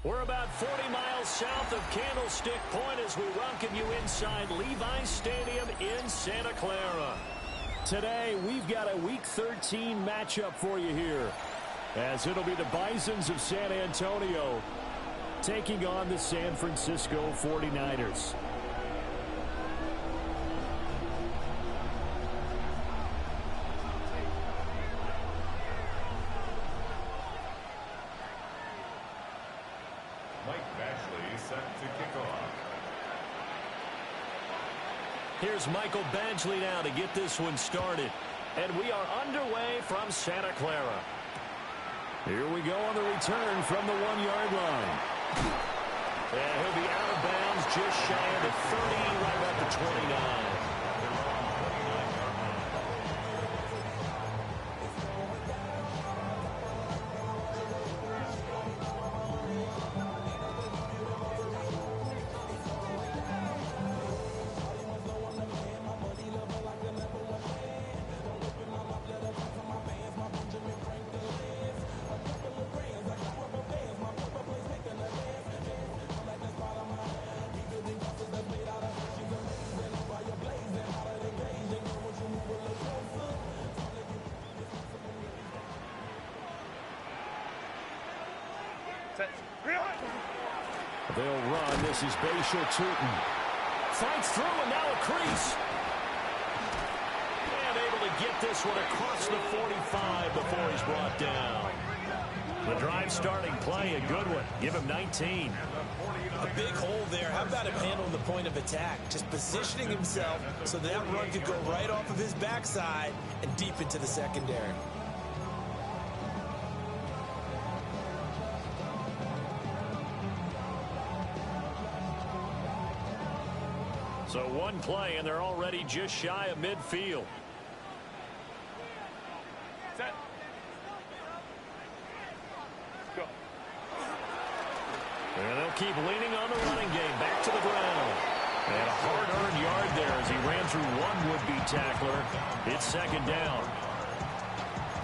We're about 40 miles south of Candlestick Point as we welcome you inside Levi's Stadium in Santa Clara. Today, we've got a Week 13 matchup for you here, as it'll be the Bisons of San Antonio taking on the San Francisco 49ers. Here's Michael Badgley now to get this one started. And we are underway from Santa Clara. Here we go on the return from the 1-yard line. And he'll be out of bounds just shy of the 30, right at the 29. They'll run. This is Bashal Tutin. Fights through and now a crease. And able to get this one across the 45 before he's brought down. The drive starting play, a good one. Give him 19. A big hole there. How about him handling the point of attack? Just positioning himself so that run could go right off of his backside and deep into the secondary. So one play, and they're already just shy of midfield. Set. Go. And they'll keep leaning on the running game. Back to the ground. And a hard-earned yard there as he ran through one would-be tackler. It's second down.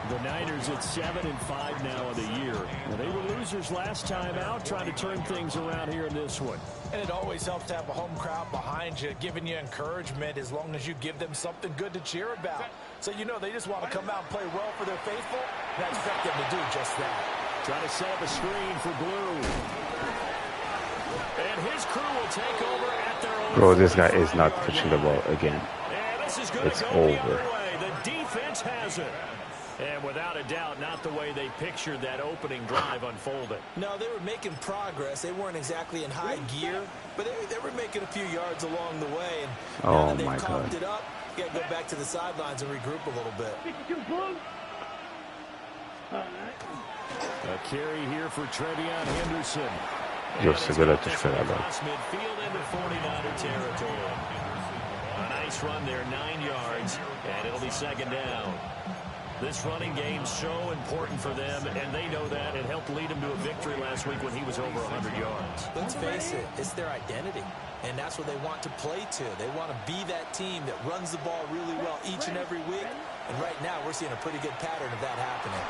The Niners at 7-5 now of the year. Well, they were losers last time out, trying to turn things around here in this one. And it always helps to have a home crowd behind you, giving you encouragement as long as you give them something good to cheer about. So you know they just want to come out and play well for their faithful, and I expect them to do just that. Trying to set up a screen for Blue. And his crew will take over at their own. Bro, this guy is not touching the ball again. It's over. The defense has it. And without a doubt, not the way they pictured that opening drive unfolded. No, they were making progress. They weren't exactly in high gear, but they were making a few yards along the way. And now that they've coughed it up, you got to go back to the sidelines and regroup a little bit. A carry here for Trevion Henderson. Yo se ve la tercera. Across midfield into 49er territory. A nice run there, 9 yards, and it'll be second down. This running game so important for them, and they know that. It helped lead him to a victory last week when he was over 100 yards. Let's face it, it's their identity, and that's what they want to play to. They want to be that team that runs the ball really well each and every week, and right now we're seeing a pretty good pattern of that happening.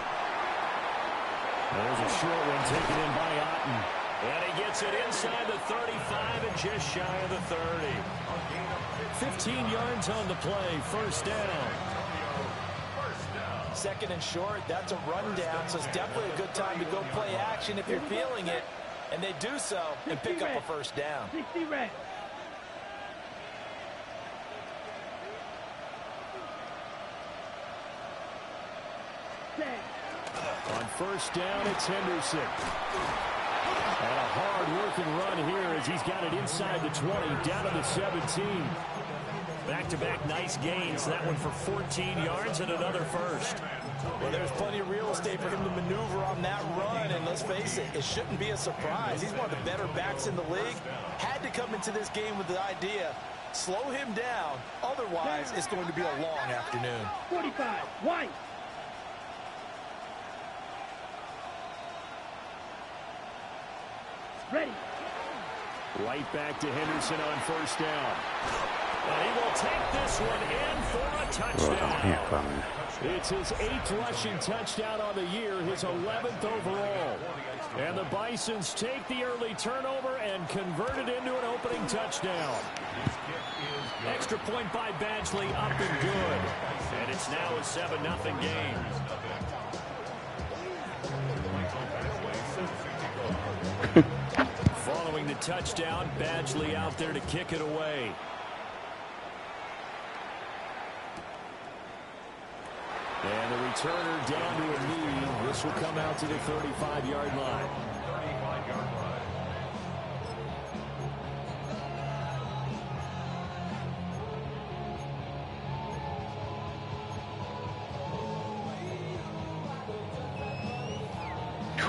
There's a short one taken in by Otten, and he gets it inside the 35 and just shy of the 30. 15 yards on the play, first down. Second and short, that's a rundown, so it's definitely a good time to go play action if you're feeling it, and they do so and pick up a first down. 60 red. On first down, it's Henderson. And a hard-working run here as he's got it inside the 20, down to the 17. Back-to-back nice gains. That one for 14 yards and another first. Well, there's plenty of real estate for him to maneuver on that run, and let's face it, it shouldn't be a surprise. He's one of the better backs in the league. Had to come into this game with the idea, slow him down, otherwise it's going to be a long afternoon. 45, White. Ready. Right back to Henderson on first down. And he will take this one in for a touchdown. It's his 8th rushing touchdown on the year, his 11th overall. And the Bisons take the early turnover and convert it into an opening touchdown. Extra point by Badgley, up and good. And it's now a 7-0 game. Following the touchdown, Badgley out there to kick it away. And the returner down to a knee. This will come out to the 35-yard line.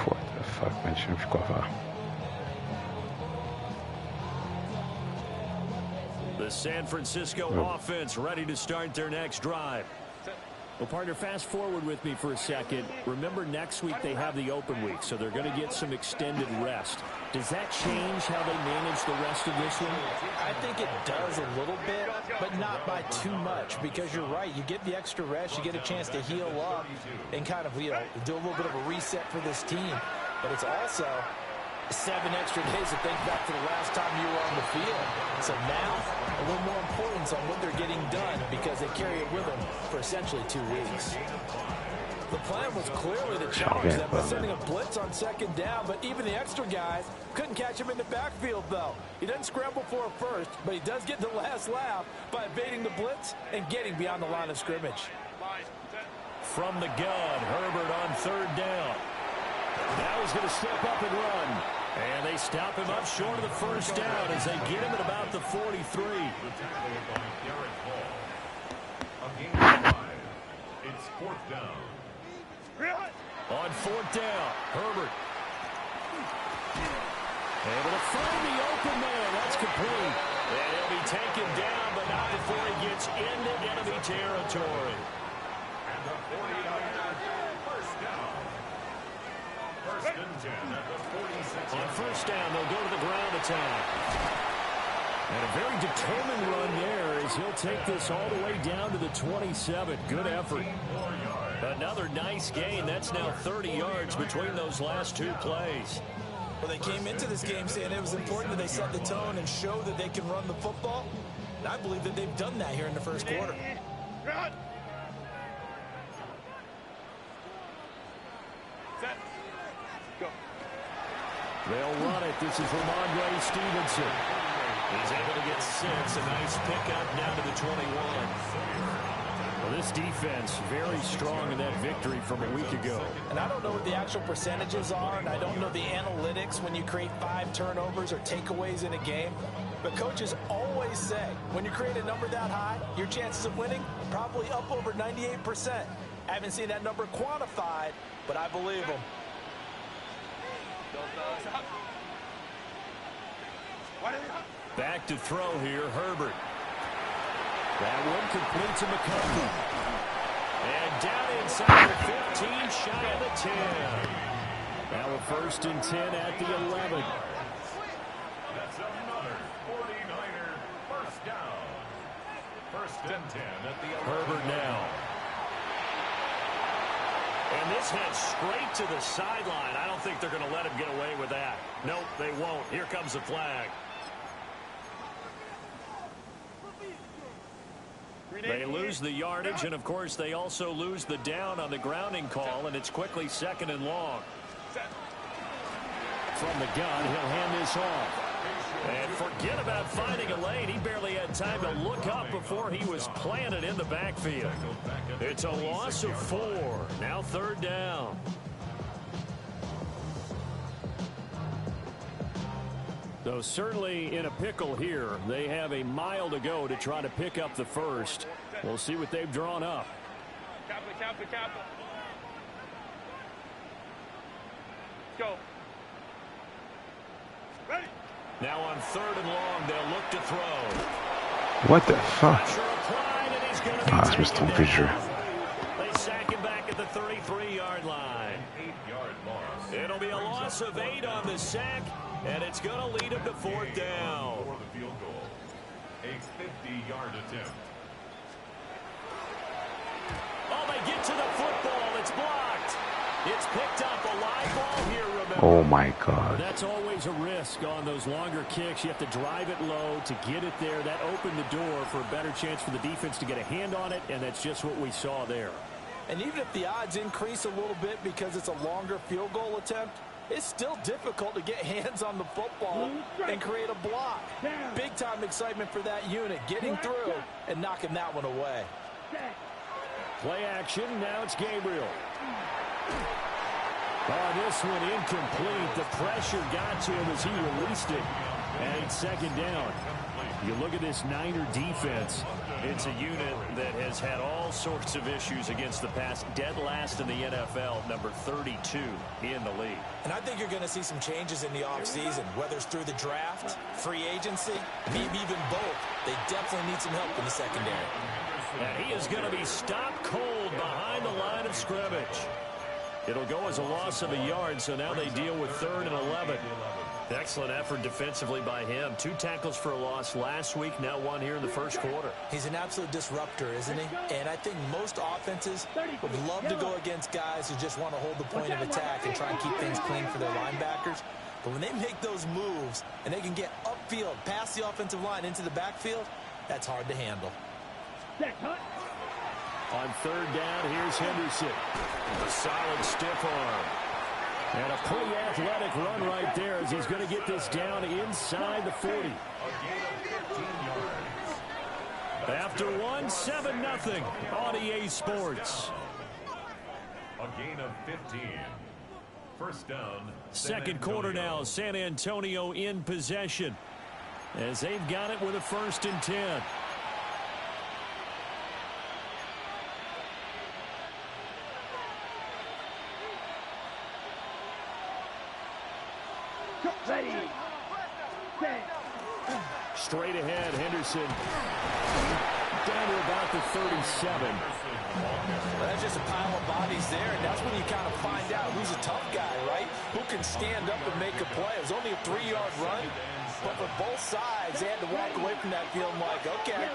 What the fuck, man? Je ne crois pas. The San Francisco offense ready to start their next drive. Well, partner, fast forward with me for a second. Remember, next week they have the open week, so they're going to get some extended rest. Does that change how they manage the rest of this one? I think it does a little bit, but not by too much, because you're right. You get the extra rest, you get a chance to heal up and kind of, do a little bit of a reset for this team. But it's also 7 extra days to think back to the last time you were on the field. So now, a little more importance on what they're getting done because they carry it with them for essentially 2 weeks. The plan was clearly to challenge them by sending a blitz on second down, but even the extra guys couldn't catch him in the backfield, though. He doesn't scramble for a first, but he does get the last laugh by evading the blitz and getting beyond the line of scrimmage. From the gun, Herbert on third down. Now he's going to step up and run. And they stop him up short of the first down as they get him at about the 43. It's 4th down. On 4th down, Herbert. Able to find the open man. That's complete. And he'll be taken down, but not before he gets into enemy territory. And the 49ers, first down. First and 10 at the 46. On first down, they'll go to the ground attack. And a very determined run there as he'll take this all the way down to the 27. Good effort. Another nice gain. That's now 30 yards between those last 2 plays. Well, they came into this game saying it was important that they set the tone and show that they can run the football. And I believe that they've done that here in the first quarter. Set. Go. They'll run it. This is Ramondre Stevenson. He's able to get 6. A nice pickup down to the 21. Well, this defense very strong in that victory from a week ago. And I don't know what the actual percentages are, and I don't know the analytics when you create 5 turnovers or takeaways in a game. But coaches always say, when you create a number that high, your chances of winning probably up over 98%. I haven't seen that number quantified, but I believe them. Back to throw here, Herbert. That one complete to McCarthy. And down inside the 15, shy of the 10. Now a 1st and 10 at the 11. That's another 49er first down. 1st and 10 at the 11. Herbert now. And this heads straight to the sideline. I don't think they're going to let him get away with that. Nope, they won't. Here comes the flag. They lose the yardage, and, of course, they also lose the down on the grounding call, and it's quickly 2nd and long. From the gun, he'll hand this off. And forget about finding a lane. He barely had time to look up before he was planted in the backfield. It's a loss of 4. Now 3rd down. So certainly in a pickle here. They have a mile to go to try to pick up the first. We'll see what they've drawn up. Kappa. Go. Ready. Now on 3rd and long, they'll look to throw. What the fuck? Pressure applied, and he's going to be Ah, je me suis taken trompé de jeu. down. They sack him back at the 33-yard line. 8-yard loss. It'll be a loss of 8 on the sack, and it's going to lead him to 4th down. For the field goal. A 50-yard attempt. Oh, they get to the football. It's blocked. It's picked up, a live ball here, remember. Oh, my God. That's always a risk on those longer kicks. You have to drive it low to get it there. That opened the door for a better chance for the defense to get a hand on it, and that's just what we saw there. And even if the odds increase a little bit because it's a longer field goal attempt, it's still difficult to get hands on the football and create a block. Big-time excitement for that unit, getting through and knocking that one away. Play action, now it's Gabriel. Oh, this one incomplete. The pressure got to him as he released it. And it's second down. You look at this Niner defense. It's a unit that has had all sorts of issues against the pass. Dead last in the NFL, number 32 in the league. And I think you're going to see some changes in the offseason, whether it's through the draft, free agency, maybe even both. They definitely need some help in the secondary. And he is going to be stopped cold behind the line of scrimmage. It'll go as a loss of a yard, so now they deal with 3rd and 11. Excellent effort defensively by him. 2 tackles for a loss last week, now 1 here in the first quarter. He's an absolute disruptor, isn't he? And I think most offenses would love to go against guys who just want to hold the point of attack and try and keep things clean for their linebackers. But when they make those moves and they can get upfield, past the offensive line into the backfield, that's hard to handle. On 3rd down, here's Henderson. A solid stiff arm. And a pretty athletic run right there as he's going to get this down inside the 40. After 1, 7-0 on EA Sports. A gain of 15. First down. Second quarter now, San Antonio in possession as they've got it with a 1st and 10. Straight ahead, Henderson down to about the 37. Well, that's just a pile of bodies there, and that's when you kind of find out who's a tough guy, right? Who can stand up and make a play. It was only a 3-yard run, but for both sides, they had to walk away from that feeling like, okay,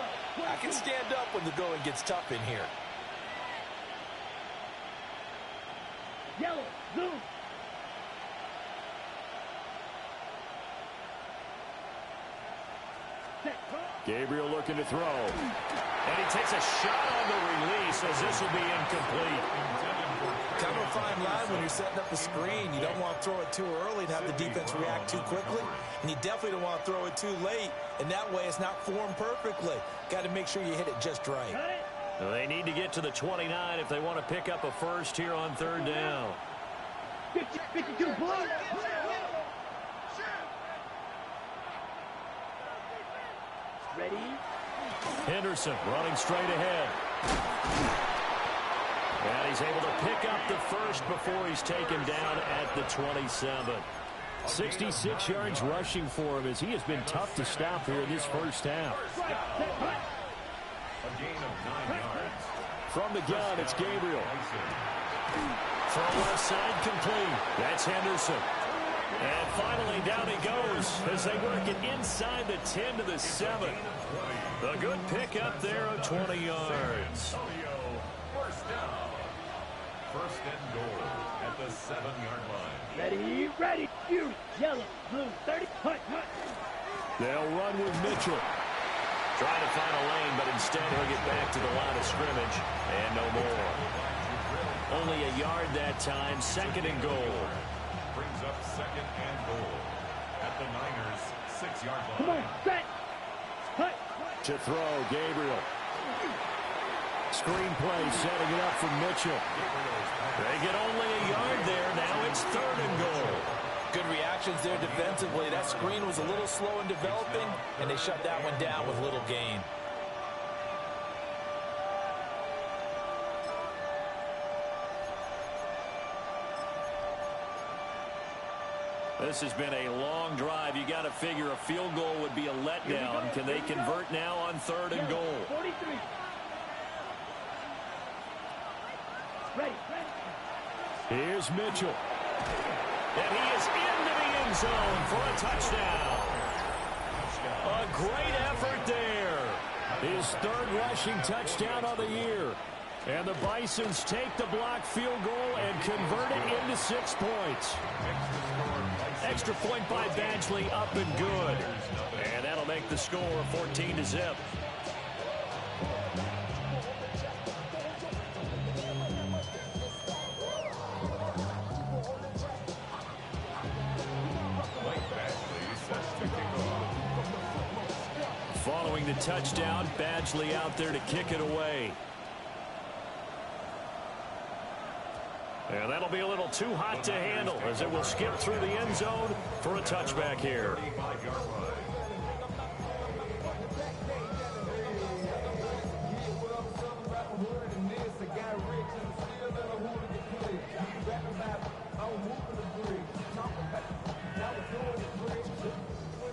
I can stand up when the going gets tough in here. Yellow, blue. Gabriel looking to throw. And he takes a shot on the release as this will be incomplete. Kind of a fine line when you're setting up a screen. You don't want to throw it too early and have the defense react too quickly. And you definitely don't want to throw it too late. And that way it's not formed perfectly. Got to make sure you hit it just right. They need to get to the 29 if they want to pick up a first here on 3rd down. 52 blue. Ready? Henderson running straight ahead. And he's able to pick up the first before he's taken down at the 27. 66 yards rushing for him as he has been tough to stop here in this first half. A gain of 9 yards. From the gun, it's Gabriel. Throw left side complete. That's Henderson. And finally, down he goes as they work it inside the 10 to the 7. A good pick up there of 20 yards. First down. First and goal at the 7-yard line. Ready, ready, you. Yellow, blue, 30, hut. They'll run with Mitchell. Trying to find a lane, but instead he'll get back to the line of scrimmage. And no more. Only a yard that time, 2nd and goal. Brings up 2nd and goal at the Niners' 6-yard line. Come on, set. Hut. To throw, Gabriel. Screen play, setting it up for Mitchell. They get only a yard there. Now it's 3rd and goal. Good reactions there defensively. That screen was a little slow in developing, and they shut that one down with little gain. This has been a long drive. You got to figure a field goal would be a letdown. Can they convert now on 3rd and goal? 43. Ready. Here's Mitchell. And he is into the end zone for a touchdown. A great effort there. His 3rd rushing touchdown of the year. And the Bisons take the block field goal and convert it into 6 points. Extra point by Badgley, up and good. And that'll make the score 14-0. Following the touchdown, Badgley out there to kick it away. And that'll be a little too hot to handle as it will skip through the end zone for a touchback here.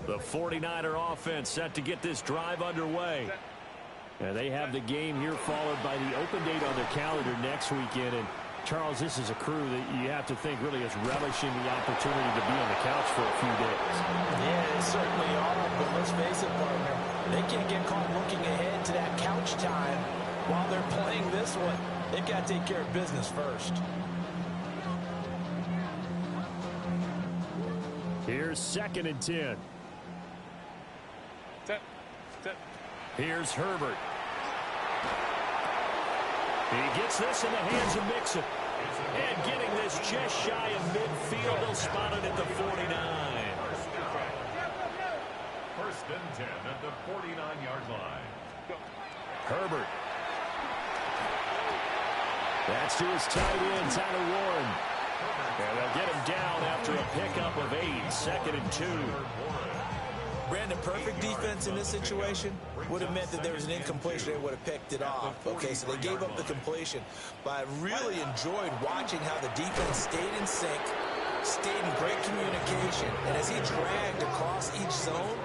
The 49er offense set to get this drive underway. And they have the game here followed by the open date on their calendar next weekend. And Charles, this is a crew that you have to think really is relishing the opportunity to be on the couch for a few days. Yeah, they certainly are, but let's face it, partner, they can't get caught looking ahead to that couch time while they're playing this one. They've got to take care of business first. Here's 2nd and 10. Set. Here's Herbert. He gets this in the hands of Mixon. And getting this just shy of midfield. They'll spot it at the 49. First and 10 at the 49-yard line. Herbert. That's to his tight end, Tyler Warren. And they'll get him down after a pickup of 8. 2nd and 2. Brandon, perfect defense in this situation would have meant that there was an incompletion. They would have picked it off. Okay, so they gave up the completion. But I really enjoyed watching how the defense stayed in sync, stayed in great communication. And as he dragged across each zone,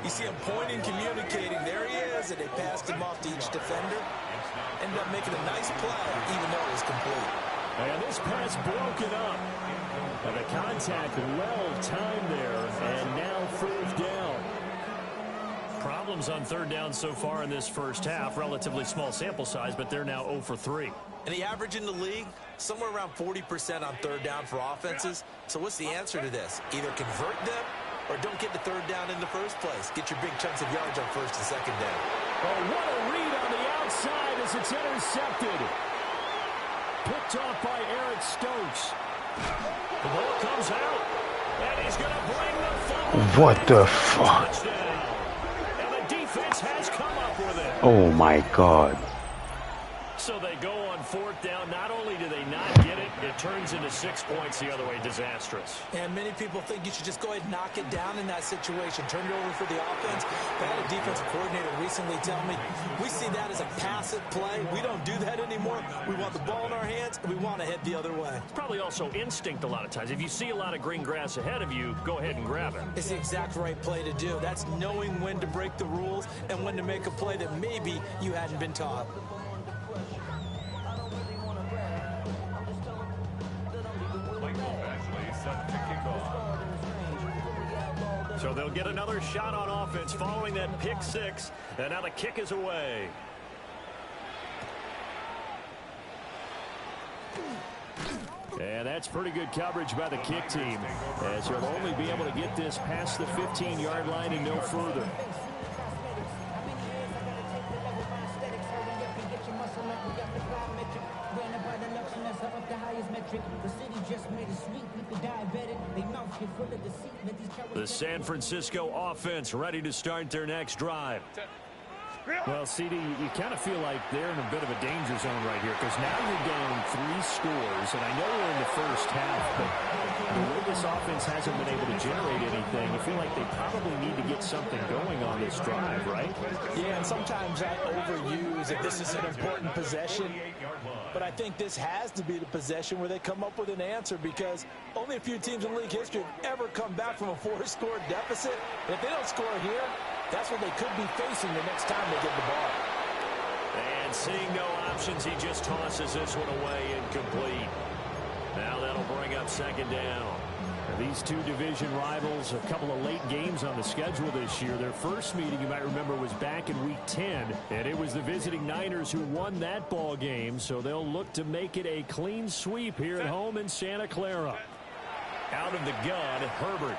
you see him pointing, communicating. There he is, and they passed him off to each defender. Ended up making a nice play, even though it was complete. And this pass broken up. And the contact well timed there, and now 4th down. Problems on 3rd down so far in this first half. Relatively small sample size, but they're now 0 for 3. And the average in the league, somewhere around 40% on 3rd down for offenses. So what's the answer to this? Either convert them or don't get the 3rd down in the first place. Get your big chunks of yards on 1st and 2nd down. Oh, what a read on the outside as it's intercepted. Picked off by Eric Stokes. The ball comes out, and he's going to bring the fumble. What the fuck? Touchdown. And the defense has come up with it. Oh my God. So they go on 4th down. Not only do they not get it, it turns into 6 points the other way. Disastrous. And many people think you should just go ahead and knock it down in that situation. Turn it over for the offense. I had a defensive coordinator recently tell me, we see that as a passive play. We don't do that anymore. We want the ball in our hands, and we want to head the other way. It's probably also instinct a lot of times. If you see a lot of green grass ahead of you, go ahead and grab it. It's the exact right play to do. That's knowing when to break the rules and when to make a play that maybe you hadn't been taught. So they'll get another shot on offense following that pick 6. And now the kick is away. And that's pretty good coverage by the kick team, as he'll only be able to get this past the 15-yard line and no further. The San Francisco offense ready to start their next drive. Well, CD, you kind of feel like they're in a bit of a danger zone right here, because now you're down 3 scores, and I know we're in the first half, but the way this offense hasn't been able to generate anything, you feel like they probably need to get something going on this drive, right? Yeah, and sometimes I overuse if this is an important possession, but I think this has to be the possession where they come up with an answer, because only a few teams in league history have ever come back from a 4-score deficit. And if they don't score here, that's what they could be facing the next time they get the ball. And seeing no options, he just tosses this one away incomplete. Now that'll bring up 2nd down. These two division rivals, a couple of late games on the schedule this year. Their first meeting, you might remember, was back in Week 10, and it was the visiting Niners who won that ball game, so they'll look to make it a clean sweep here at home in Santa Clara. Out of the gun, Herbert.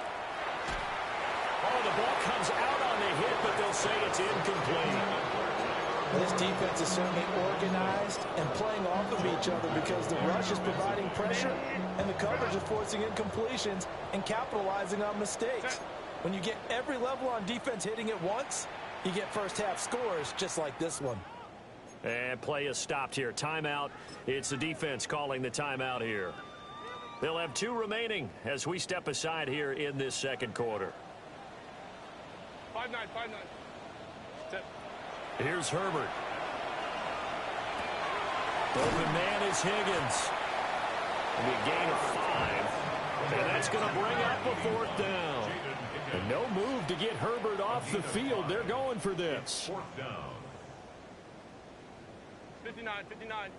Oh, the ball comes out on the hit, but they'll say it's incomplete. This defense is certainly organized and playing off of each other because the rush is providing pressure and the coverage is forcing incompletions and capitalizing on mistakes. When you get every level on defense hitting at once, you get first half scores just like this one. And play is stopped here. Timeout. It's the defense calling the timeout here. They'll have 2 remaining as we step aside here in this second quarter. 5-9, 5-9. Here's Herbert. Open man is Higgins. It'll be a gain of 5. And that's going to bring up a 4th down. And no move to get Herbert off the field. They're going for this. 4th down. 59, 59.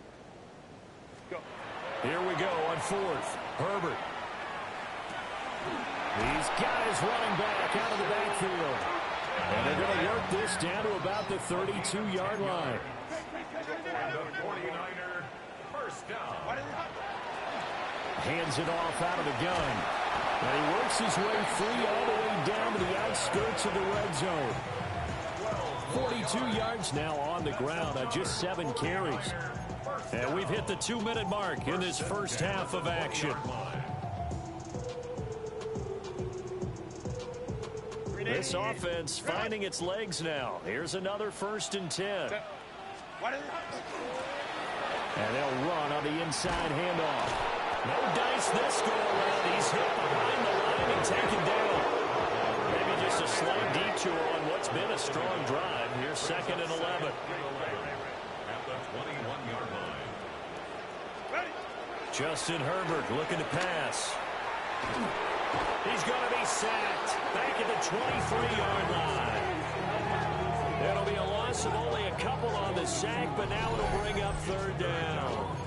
Go. Here we go on 4th. Herbert. He's got his running back out of the backfield. And they're going to work this down to about the 32-yard line. And the 49er, first down. Hands it off out of the gun. And he works his way free all the way down to the outskirts of the red zone. 42 yards now on the ground on just 7 carries. And we've hit the 2-minute mark in this first half of action. This offense finding its legs now. Here's another 1st and 10. And they'll run on the inside handoff. No dice this go around. He's hit behind the line and taken down. Maybe just a slight detour on what's been a strong drive. Here's 2nd and 11. At the 21-yard line. Justin Herbert looking to pass. He's going to be sacked back at the 23-yard line. It'll be a loss of only a couple on the sack, but now it'll bring up 3rd down.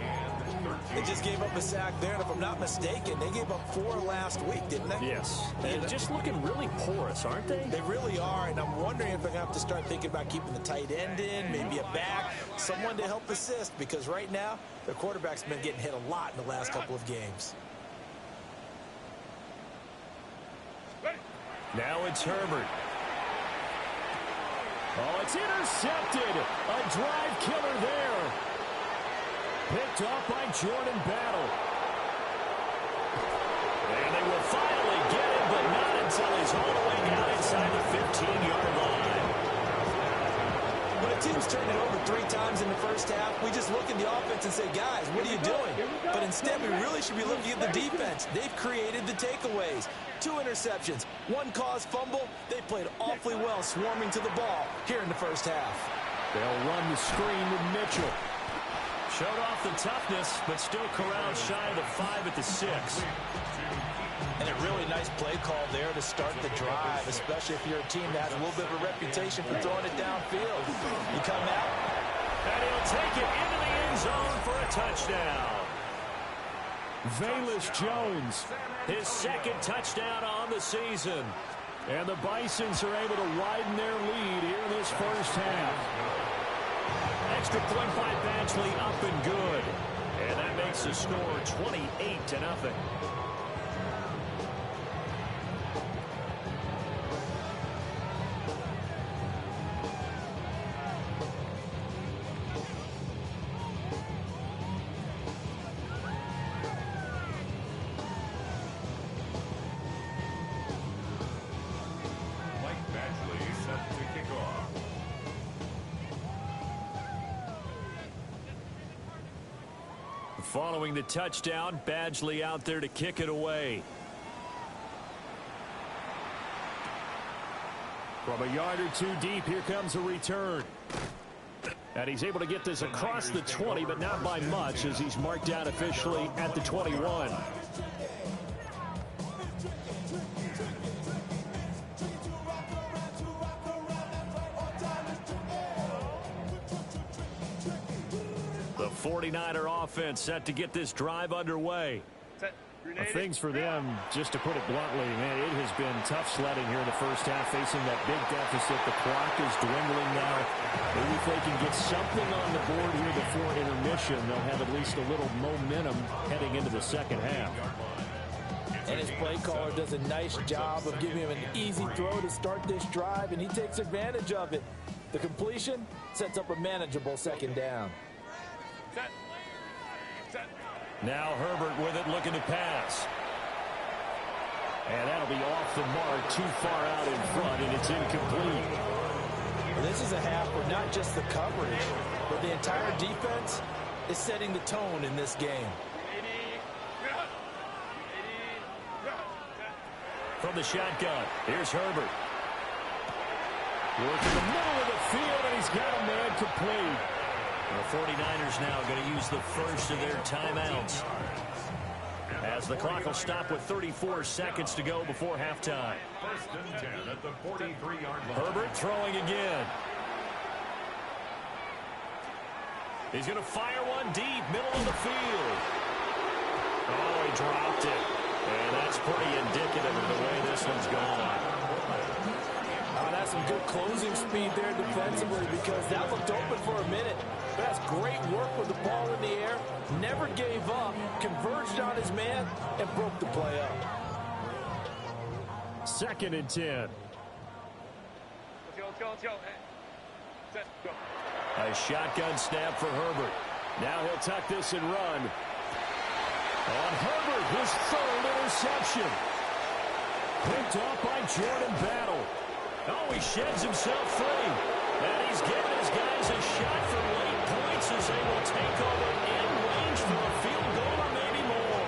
They just gave up a sack there, and if I'm not mistaken, they gave up 4 last week, didn't they? Yes. And just looking really porous, aren't they? They really are, and I'm wondering if they're going to have to start thinking about keeping the tight end in, maybe a back, someone to help assist, because right now, their quarterback's been getting hit a lot in the last couple of games. Now it's Herbert. Oh, it's intercepted. A drive killer there. Picked off by Jordan Battle. And they will finally get it, but not until he's all the way down inside the 15-yard line. When a team's turned it over 3 times in the first half, we just look at the offense and say, guys, what are you doing? But instead, we really should be looking at the defense. They've created the takeaways. 2 interceptions, 1 caused fumble. They played awfully well swarming to the ball here in the first half. They'll run the screen with Mitchell. Showed off the toughness, but still corralled shy of the 5 at the 6. And a really nice play call there to start the drive, especially if you're a team that has a little bit of a reputation for throwing it downfield. You come out. And he'll take it into the end zone for a touchdown. Velus Jones, his 2nd touchdown on the season. And the Bisons are able to widen their lead here in this first half. Extra point by Badgley up and good. And that makes the score 28-0. Following the touchdown, Badgley out there to kick it away. From a yard or 2 deep, here comes a return. And he's able to get this across the 20, but not by much, as he's marked down officially at the 21. The 49er offense set to get this drive underway. Things for them, just to put it bluntly, man, it has been tough sledding here in the first half, facing that big deficit. The clock is dwindling now. Maybe if they can get something on the board here before intermission, they'll have at least a little momentum heading into the second half. And his play caller does a nice job of giving him an easy throw to start this drive, and he takes advantage of it. The completion sets up a manageable second down. Set. Set. Now Herbert with it, looking to pass. And that'll be off the mark, too far out in front, and it's incomplete. Well, this is a half where not just the coverage, but the entire defense is setting the tone in this game. From the shotgun, here's Herbert. Working the middle of the field, and he's got a man complete. The 49ers now going to use the first of their timeouts, as the clock will stop with 34 seconds to go before halftime. First and 10 at the 43-yard line. Herbert throwing again. He's going to fire one deep, middle of the field. Oh, he dropped it. And that's pretty indicative of the way this one's gone. Oh, that's some good closing speed there defensively, because that looked open for a minute. But that's great work with the ball in the air. Never gave up, converged on his man, and broke the play up. 2nd and 10. Let's go. Hey. Set. Go. A shotgun snap for Herbert. Now he'll tuck this and run. On Herbert, his 3rd interception. Picked off by Jordan Battle. Oh, he sheds himself free. And he's giving his guys a shot for late points as they will take over in range for a field goal or maybe more.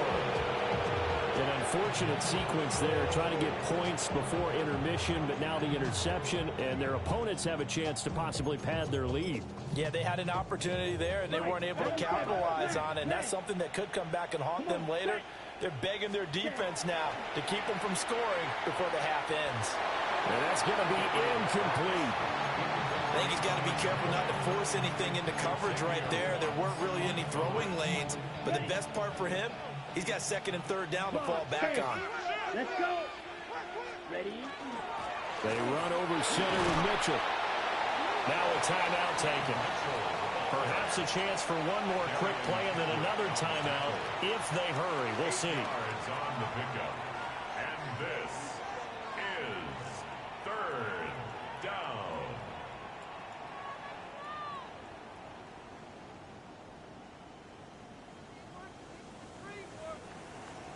An unfortunate sequence there, trying to get points before intermission, but now the interception, and their opponents have a chance to possibly pad their lead. Yeah, they had an opportunity there, and they weren't able to capitalize on it, and that's something that could come back and haunt them later. They're begging their defense now to keep them from scoring before the half ends. And that's going to be incomplete. I think he's got to be careful not to force anything into coverage right there. There weren't really any throwing lanes, but the best part for him, he's got 2nd and 3rd down to fall back on. Let's go. Ready? They run over center with Mitchell. Now a timeout taken. Perhaps a chance for one more quick play and then another timeout if they hurry. We'll see. Yards on the pickup. And this is 3rd down.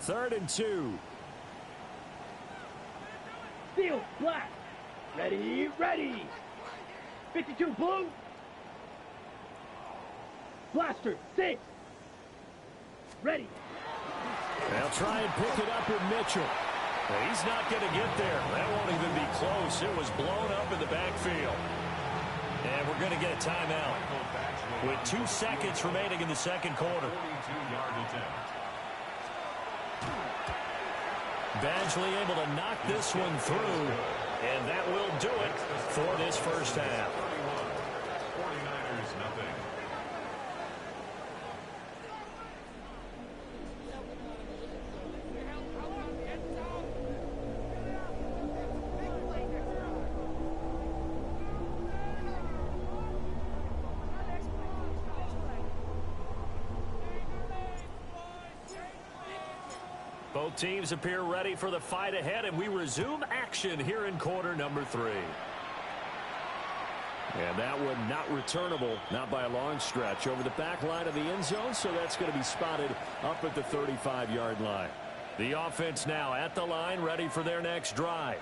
Third and 2. Field black. Ready, ready. 52 blue. Blaster 6. Ready. They'll try and pick it up with Mitchell. Well, he's not going to get there. That won't even be close. It was blown up in the backfield. And we're going to get a timeout with 2 seconds remaining in the second quarter. 42-yard attempt. Badgley able to knock this one through, and that will do it for this first half. 49ers nothing. Both teams appear ready for the fight ahead, and we resume action here in quarter number 3. And that one not returnable, not by a long stretch, over the back line of the end zone, so that's going to be spotted up at the 35-yard line. The offense now at the line, ready for their next drive.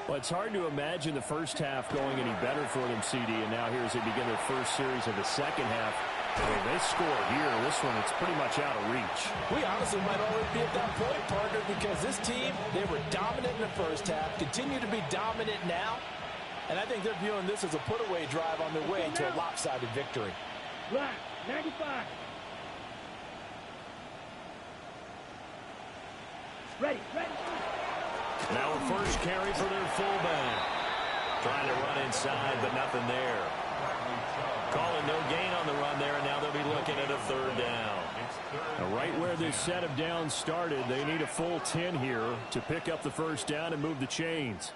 Well, it's hard to imagine the first half going any better for them, CD, and now here as they begin their first series of the second half. When they score here, this one, it's pretty much out of reach. We honestly might already be at that point, partner, because this team, they were dominant in the first half, continue to be dominant now, and I think they're viewing this as a put-away drive on their way to a lopsided victory. Black 95. Ready, ready. Now a first carry for their fullback. Trying to run inside, but nothing there. Calling no gain on the run there, and now they'll be looking at a 3rd down. It's Now, right where this set of downs started, they need a full 10 here to pick up the first down and move the chains.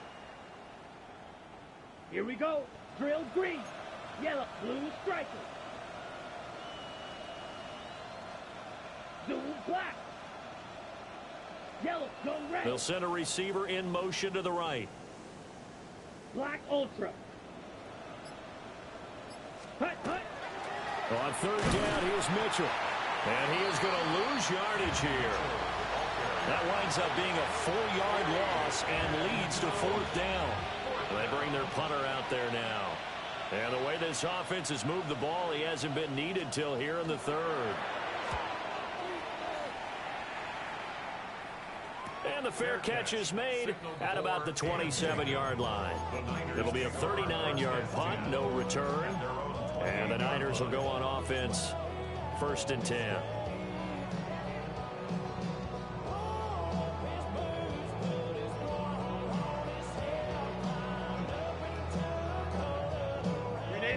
Here we go. Drill green. Yellow, blue striker. Zoom black. Yellow, go red. They'll send a receiver in motion to the right. Black ultra. Hut, hut. On third down, here's Mitchell. And he is going to lose yardage here. That winds up being a 4-yard loss and leads to fourth down. They bring their punter out there now. And the way this offense has moved the ball, he hasn't been needed till here in the third. And the fair catch is made at about the 27-yard line. It'll be a 39-yard punt, no return. And the Niners will go on offense, 1st and 10.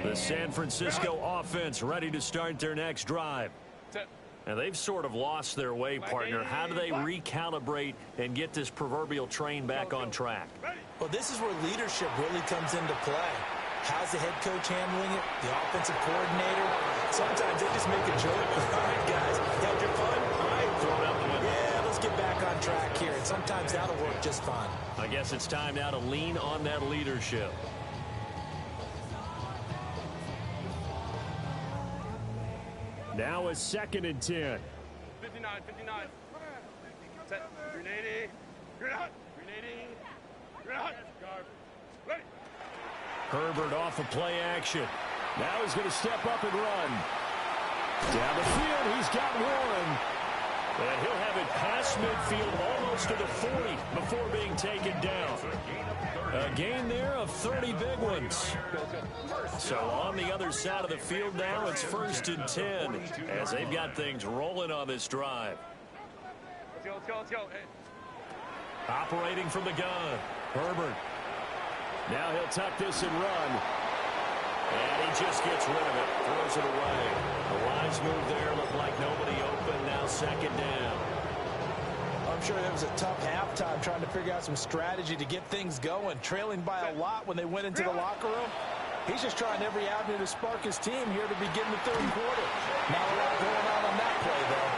The San Francisco offense ready to start their next drive. And they've sort of lost their way, partner. How do they recalibrate and get this proverbial train back on track? Well, this is where leadership really comes into play. How's the head coach handling it? The offensive coordinator? Sometimes they just make a joke. All right, guys, you had your fun? All right, throw it out the window. Yeah, let's get back on track here. And sometimes that'll work just fine. I guess it's time now to lean on that leadership. Now a 2nd and 10. 59, 59. Set. 380. You're out. 380. You're out. Ready. Herbert off of play action. Now he's going to step up and run. Down the field, he's got one. And he'll have it past midfield almost to the 40 before being taken down. A gain there of 30 big ones. So on the other side of the field now, it's 1st and 10 as they've got things rolling on this drive. Let's go, let's go. Hey. Operating from the gun, Herbert. Now he'll tuck this and run. And he just gets rid of it, throws it away. The wise move there, looked like nobody open, now 2nd down. I'm sure it was a tough halftime trying to figure out some strategy to get things going. Trailing by a lot when they went into the locker room. He's just trying every avenue to spark his team here to begin the 3rd quarter. Not a lot going on that play, though.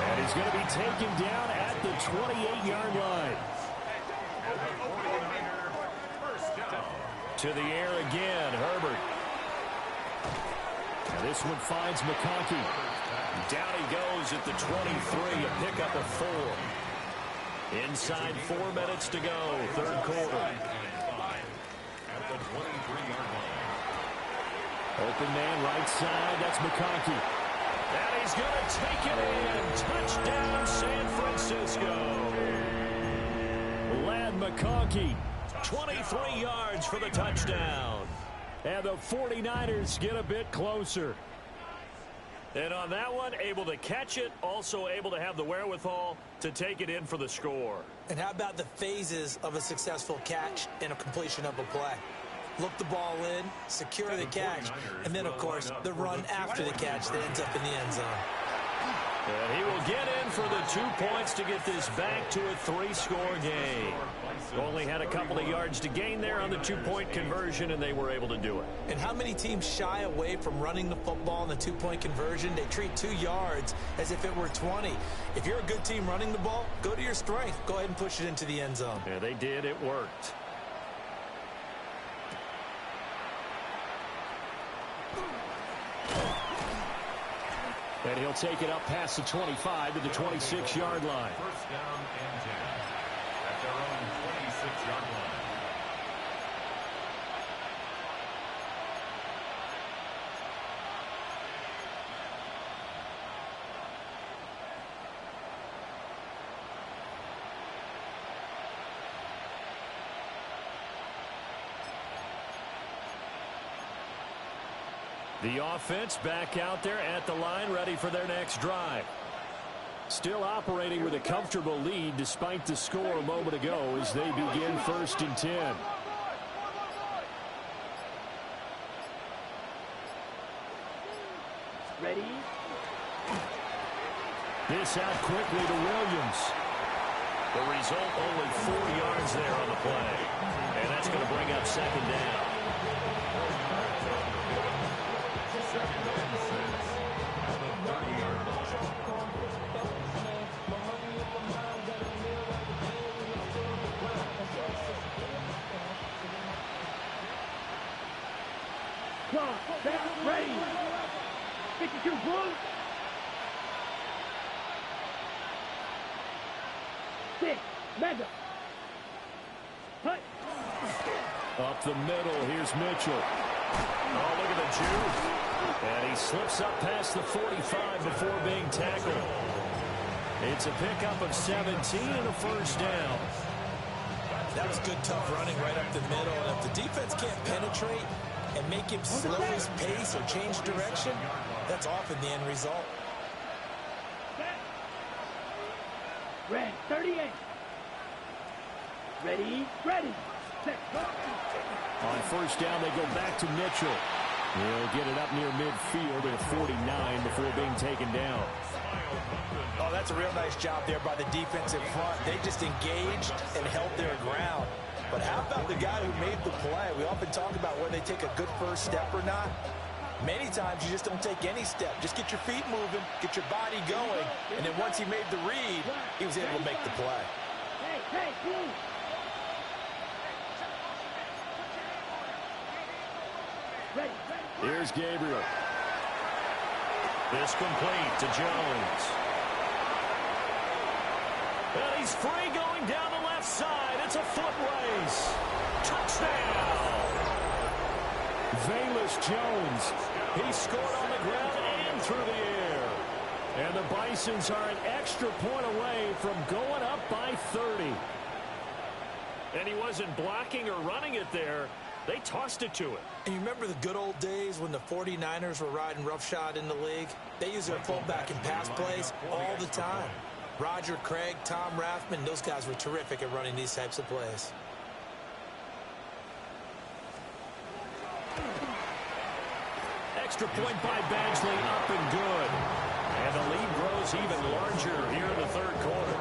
And he's going to be taken down at the 28-yard line. To the air again, Herbert. And this one finds McConkey. Down he goes at the 23, a pickup of 4. Inside 4 minutes to go, 3rd quarter. Open man right side, that's McConkey. And he's going to take it in. Touchdown, San Francisco. Ladd McConkey, 23 yards for the touchdown. And the 49ers get a bit closer. And on that one, able to catch it, also able to have the wherewithal to take it in for the score. And how about the phases of a successful catch and a completion of a play? Look the ball in, secure the catch, and then, of course, the run after the catch that ends up in the end zone. And he will get in for the 2 points to get this back to a 3-score game. Only had a couple of yards to gain there on the 2-point conversion, and they were able to do it. And how many teams shy away from running the football in the 2-point conversion? They treat 2 yards as if it were 20. If you're a good team running the ball, go to your strength. Go ahead and push it into the end zone. Yeah, they did. It worked. And he'll take it up past the 25 to the 26-yard line. 1st down and 10 at their own 26-yard line. The offense back out there at the line, ready for their next drive. Still operating with a comfortable lead despite the score a moment ago as they begin 1st and 10. Ready? this out quickly to Williams. The result, only 4 yards there on the play. And that's going to bring up second down. Back ready. 52 blue. 6 mega. Hut. Up the middle, here's Mitchell. Oh, look at the juke. And he slips up past the 45 before being tackled. It's a pickup of 17 and a first down. That was good, tough running right up the middle. And if the defense can't penetrate and make him slow his pace or change direction, that's often the end result. Red 38. Ready, ready. Set, go. On first down, they go back to Mitchell. He'll get it up near midfield at 49 before being taken down. Oh, that's a real nice job there by the defensive front. They just engaged and held their ground. But how about the guy who made the play? We often talk about whether they take a good first step or not. Many times you just don't take any step. Just get your feet moving, get your body going, and then once he made the read, he was able to make the play. Hey, blue. Ready. Here's Gabriel. This complete to Jones. And he's free going down the left side. It's a foot race. Touchdown. Velus Jones. He scored on the ground and through the air. And the Bisons are an extra point away from going up by 30. And he wasn't blocking or running it there. They tossed it to him. And you remember the good old days when the 49ers were riding roughshod in the league? They used their fullback in pass plays all the time. Roger Craig, Tom Rathman, those guys were terrific at running these types of plays. Extra point by Badgley, up and good. And the lead grows even larger here in the third quarter.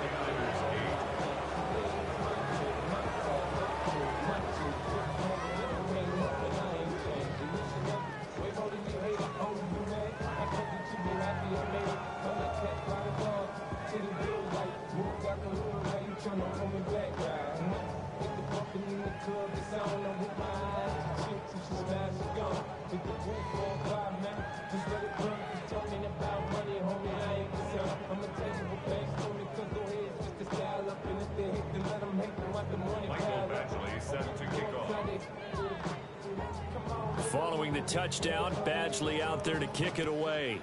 Following the touchdown, Badgley out there to kick it away.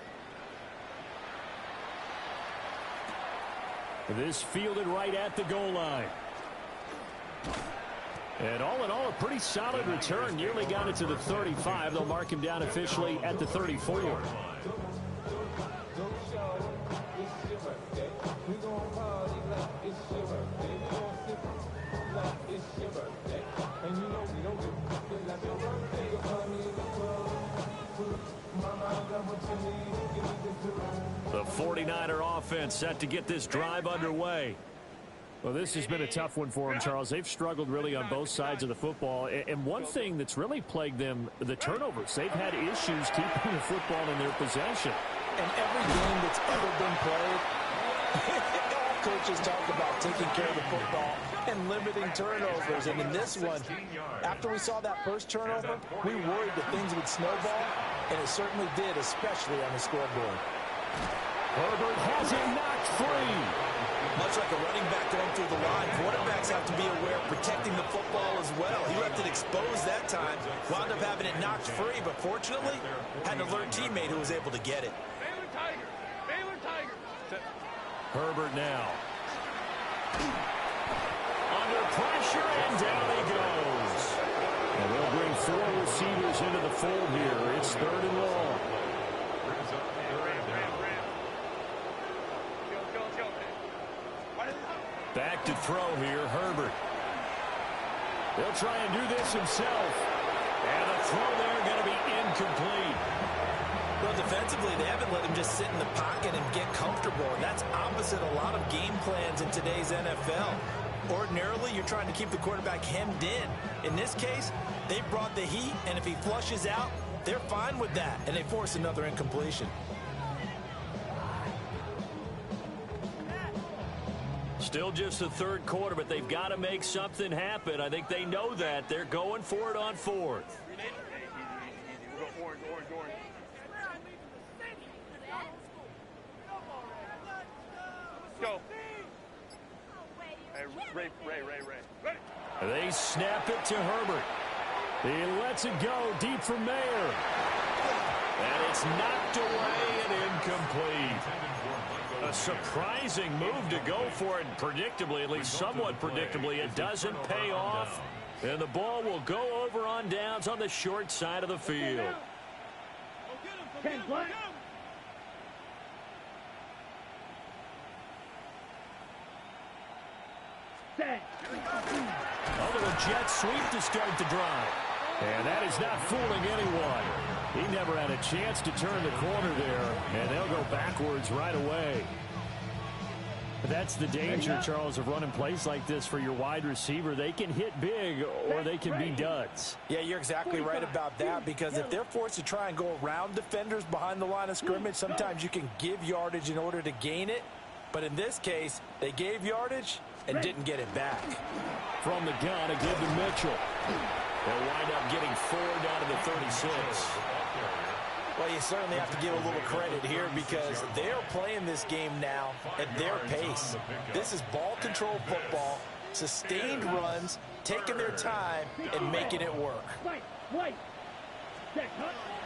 This fielded right at the goal line. And all in all, a pretty solid return. Nearly got it to the 35. They'll mark him down officially at the 34. The 49er offense set to get this drive underway. Well, this has been a tough one for them, Charles. They've struggled really on both sides of the football. And one thing that's really plagued them, the turnovers. They've had issues keeping the football in their possession. And every game that's ever been played, all coaches talk about taking care of the football and limiting turnovers. And in this one, after we saw that first turnover, we worried that things would snowball, and it certainly did, especially on the scoreboard. Herbert has it knocked free. Much like a running back going through the line, quarterbacks have to be aware of protecting the football as well. He left it exposed that time, wound up having it knocked free, but fortunately, had an alert teammate who was able to get it. Baylor Tiger! Baylor Tiger! Herbert now. Under pressure, and down he goes. And they'll bring 4 receivers into the fold here. It's 3rd and long. Back to throw here, Herbert. He'll try and do this himself. And the throw there going to be incomplete. Well, defensively, they haven't let him just sit in the pocket and get comfortable, and that's opposite a lot of game plans in today's NFL. Ordinarily, you're trying to keep the quarterback hemmed in. In this case, they brought the heat, and if he flushes out, they're fine with that, and they force another incompletion. Still just the third quarter, but they've got to make something happen. I think they know that. They're going for it on fourth. Go. Hey, Ray. They snap it to Herbert. He lets it go deep for Mayer. And it's knocked away and incomplete. A surprising move to go for it, and predictably, at least somewhat predictably, it doesn't pay off. And the ball will go over on downs on the short side of the field. A little jet sweep to start the drive. And that is not fooling anyone. He never had a chance to turn the corner there, and they'll go backwards right away. But that's the danger, Charles, of running plays like this for your wide receiver. They can hit big or they can be duds. Yeah, you're exactly right about that, because if they're forced to try and go around defenders behind the line of scrimmage, sometimes you can give yardage in order to gain it. But in this case, they gave yardage and didn't get it back. From the gun, a give to Mitchell. They'll wind up getting 4 down to the 36. Well, you certainly have to give a little credit here, because they're playing this game now at their pace. This is ball control football, sustained runs, taking their time, and making it work.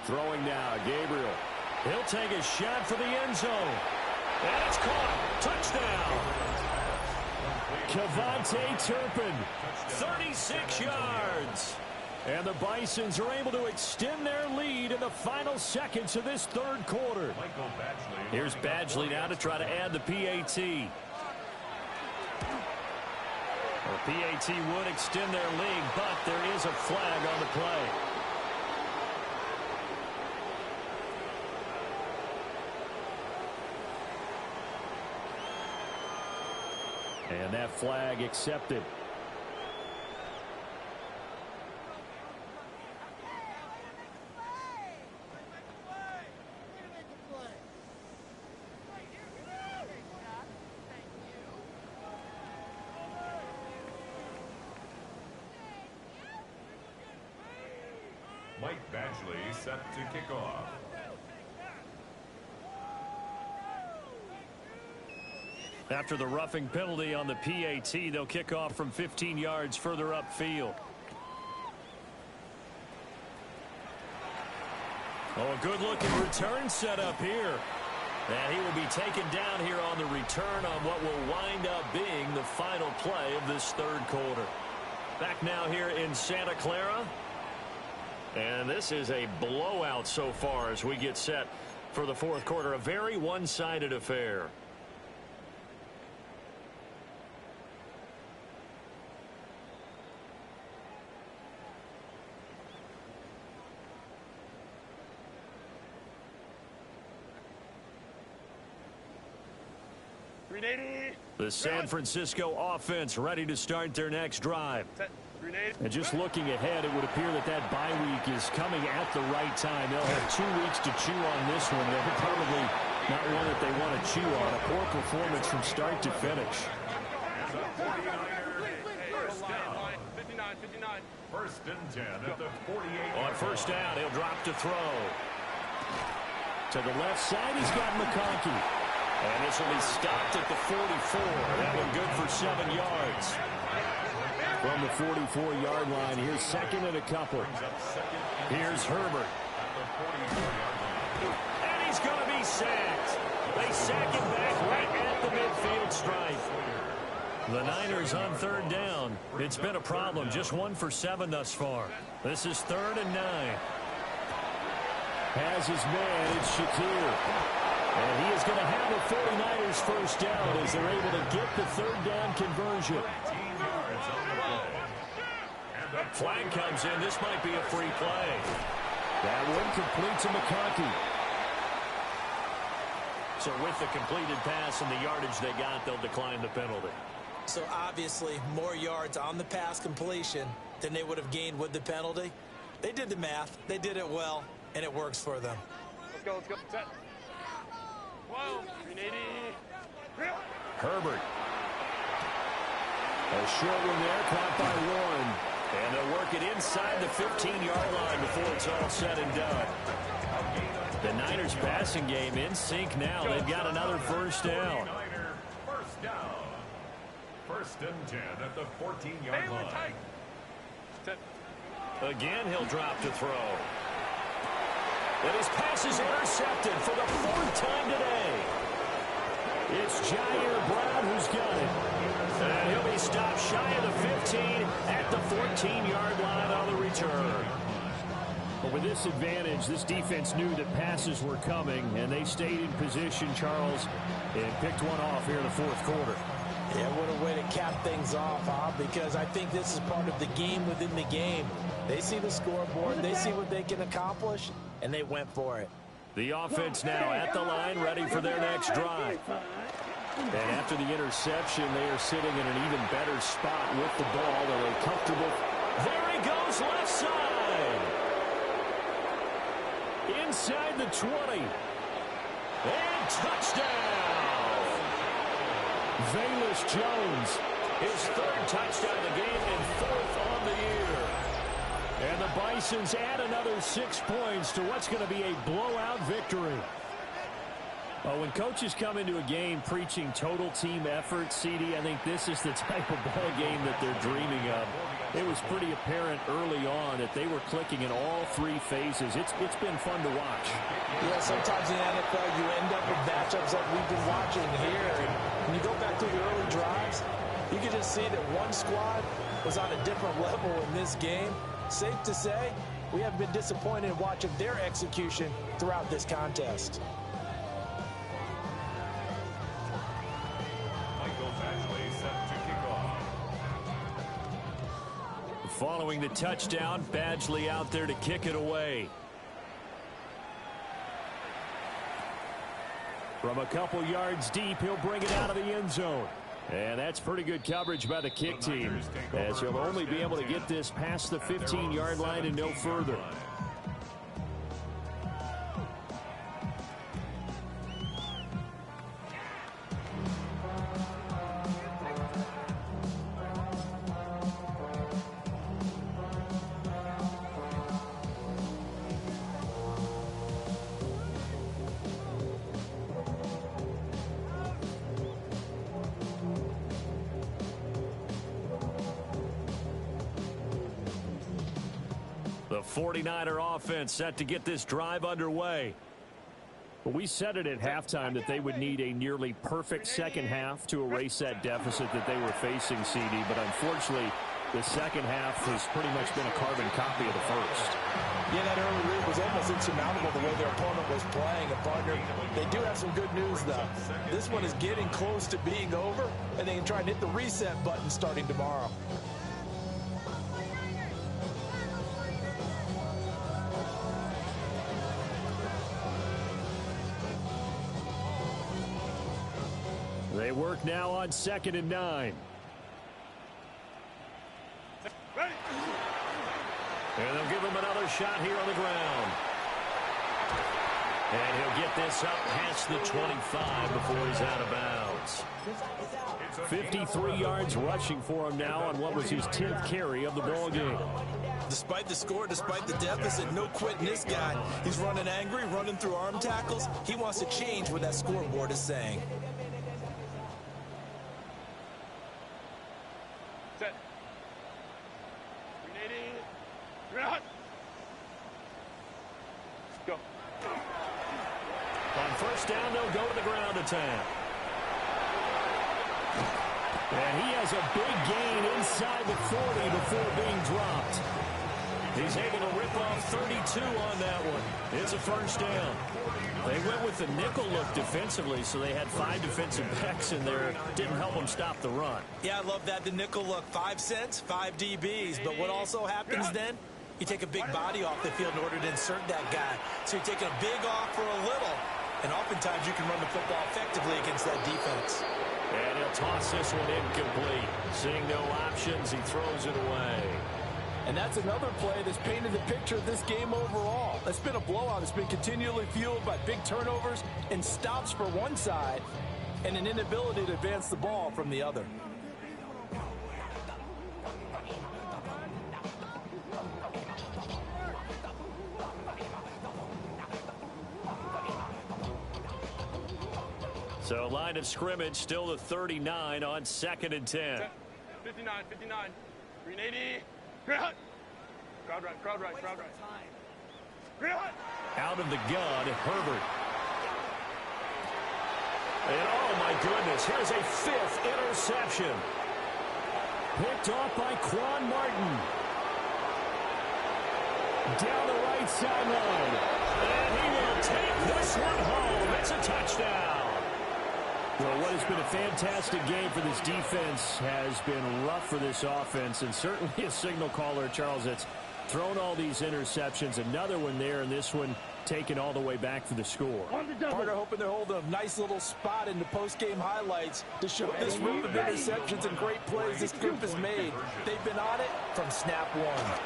Throwing now, Gabriel. He'll take a shot for the end zone. And it's caught. Touchdown. KaVontae Turpin, 36 yards. And the Bisons are able to extend their lead in the final seconds of this third quarter. Here's Badgley now to try to add the PAT. The PAT would extend their lead, but there is a flag on the play. And that flag accepted. Mike Badgley set to kick off. After the roughing penalty on the PAT, they'll kick off from 15 yards further upfield. Oh, a good-looking return set up here. And he will be taken down here on the return on what will wind up being the final play of this third quarter. Back now here in Santa Clara. And this is a blowout so far as we get set for the fourth quarter. A very one-sided affair. The San Francisco offense ready to start their next drive. And just looking ahead, it would appear that that bye week is coming at the right time. They'll have 2 weeks to chew on this one. They're probably not one that they want to chew on. A poor performance from start to finish. First and 10 at the 48. On first down, he'll drop to throw. To the left side, he's got McConkey. And this will be stopped at the 44. That one good for 7 yards. From the 44-yard line, here's second and a couple. Here's Herbert. And he's going to be sacked. They sack him back right at the midfield stripe. The Niners on third down. It's been a problem. Just 1 for 7 thus far. This is 3rd and 9. Has his man, it's Shakir. And he is going to have the 49ers first down as they're able to get the third down conversion. Flag comes in. This might be a free play. That one complete to McConkey. So with the completed pass and the yardage they got, they'll decline the penalty. So obviously more yards on the pass completion than they would have gained with the penalty. They did the math. They did it well, and it works for them. Let's go, let's go. Set. Whoa. 380. Herbert. A short one there, caught by Warren. And they'll work it inside the 15-yard line before it's all said and done. The Niners passing game in sync now. They've got another first down. First down. First and 10 at the 14-yard line. Again, he'll drop to throw. And his pass is intercepted for the fourth time today. It's Jair Brown who's got it. And he'll be stopped shy of the 15 at the 14-yard line on the return. But with this advantage, this defense knew that passes were coming, and they stayed in position, Charles, and picked one off here in the fourth quarter. Yeah, what a way to cap things off, huh? Because I think this is part of the game within the game. They see the scoreboard, they see what they can accomplish, and they went for it. The offense now at the line, ready for their next drive. And after the interception, they are sitting in an even better spot with the ball. They're comfortable. There he goes, left side. Inside the 20. And touchdown. Velus Jones, his third touchdown of the game and fourth on the year. And the Bisons add another 6 points to what's going to be a blowout victory. Well, when coaches come into a game preaching total team effort, CD, I think this is the type of ball game that they're dreaming of. It was pretty apparent early on that they were clicking in all three phases. It's been fun to watch. Yeah, sometimes in the NFL you end up with matchups that we've been watching here. And when you go back to the early drives, you can just see that one squad was on a different level in this game. Safe to say, we haven't been disappointed in watching their execution throughout this contest. Following the touchdown, Badgley out there to kick it away. From a couple yards deep, he'll bring it out of the end zone. And that's pretty good coverage by the kick team, as he'll only be able to get this past the 15-yard line and no further. The 49er offense set to get this drive underway. But we said it at halftime that they would need a nearly perfect second half to erase that deficit that they were facing, CD. But unfortunately, the second half has pretty much been a carbon copy of the first. Yeah, that early lead was almost insurmountable the way their opponent was playing. And, partner, they do have some good news, though. This one is getting close to being over, and they can try and hit the reset button starting tomorrow. They work now on 2nd and 9. And they'll give him another shot here on the ground. And he'll get this up past the 25 before he's out of bounds. 53 yards rushing for him now on what was his 10th carry of the ball game. Despite the score, despite the deficit, no quitting this guy. He's running angry, running through arm tackles. He wants to change what that scoreboard is saying. Set. 380. Let's go. On first down, they'll go to the ground attack. And he has a big gain inside the 40 before being dropped. He's able to rip off 32 on that one. It's a first down. They went with the nickel look defensively, so they had 5 defensive backs in there. Didn't help them stop the run. Yeah, I love that, the nickel look. 5 cents, 5 DBs. But what also happens then? You take a big body off the field in order to insert that guy. So you're taking a big off for a little. And oftentimes you can run the football effectively against that defense. And he'll toss this one incomplete. Seeing no options, he throws it away. And that's another play that's painted the picture of this game overall. It's been a blowout. It's been continually fueled by big turnovers and stops for one side and an inability to advance the ball from the other. So line of scrimmage still the 39 on 2nd and 10. 59, 59. 380. Crowd right, crowd right, crowd right. Out of the gun, Herbert. And oh my goodness, here's a 5th interception. Picked off by Quan Martin. Down the right sideline. And he will take this one home. It's a touchdown. Well, what has been a fantastic game for this defense has been rough for this offense, and certainly a signal caller, Charles, that's thrown all these interceptions. Another one there, and this one taken all the way back for the score. Partner hoping they're holding a nice little spot in the post-game highlights to show this group of interceptions and great plays this group has made. They've been on it from snap one.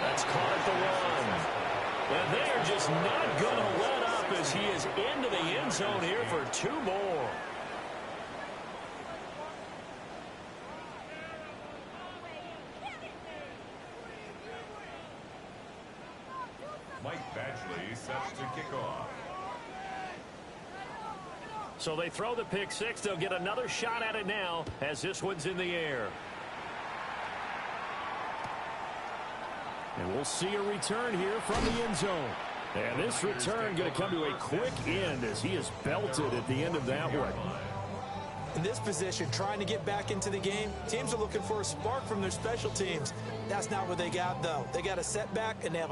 That's caught at the 1. And they are just not going to let up as he is into the end zone here for 2 more. Mike Badgley sets to kick off. So they throw the pick 6. They'll get another shot at it now as this one's in the air. And we'll see a return here from the end zone. And this return going to come to a quick end as he is belted at the end of that one. In this position, trying to get back into the game, teams are looking for a spark from their special teams. That's not what they got, though. They got a setback, and they have a